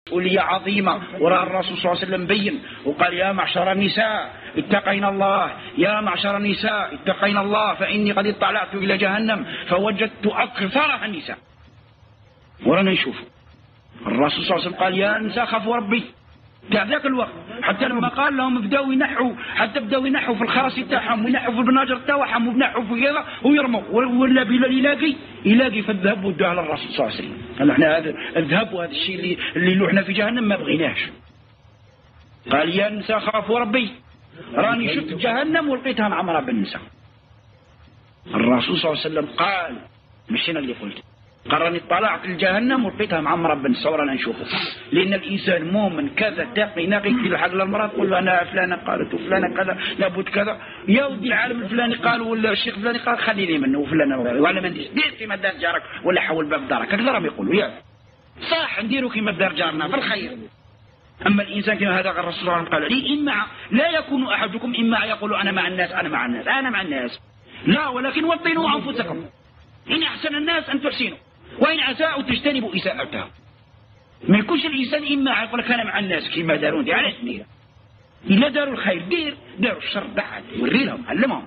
مسؤولية عظيمة. ورأى الرسول صلى الله عليه وسلم بين وقال يا معشر النساء اتقين الله، يا معشر النساء اتقين الله فإني قد اطلعت إلى جهنم فوجدت أكثرها النساء. ورانا نشوف الرسول صلى الله عليه وسلم قال يا نساء خافوا ربي ذاك الوقت، حتى لما قال لهم بداوا ينحوا، حتى بداوا ينحوا في الخرس تاعهم وينحوا في البناجر تاعهم وينحوا في كذا ويرموا، ولا بلال يلاقي فالذهب وداه للرسول صلى الله عليه وسلم. قال احنا هذا الذهب وهذا الشيء اللي لوحنا في جهنم ما بغيناش. قال يا نساء خافوا ربي، راني شفت جهنم ولقيتها معمرة بالنساء. الرسول صلى الله عليه وسلم قال مش انا اللي قلت، قال راني طلعت الجهنم ولقيتها معمرة بالنساء ورانا نشوفه. لأن الإنسان مؤمن كذا تقي نقي في حق المرأة تقول له أنا فلانة قالت وفلانة كذا لابد كذا، يا ودي العالم الفلاني قال ولا الشيخ الفلاني قال خليني منه وفلانة ولا ما ندير دير كيما دار جارك ولا حول باب دارك، هكذا راهم يقولوا يا صح نديروا كيما دار جارنا في الخير. أما الإنسان كما هذا الرسول صلى الله عليه وسلم قال لي إما لا يكون أحدكم إما يقول أنا مع الناس أنا مع الناس أنا مع الناس، لا ولكن وطنوا أنفسكم، إن أحسن الناس أن تحسنوا وإن أساءوا تجتنبوا إساءتهم. ما يكونش الإنسان إما يقول لك أنا مع الناس كيما دارون دي علاش ندير، إلا داروا الخير دير، داروا الشر بعد وري لهم علمهم.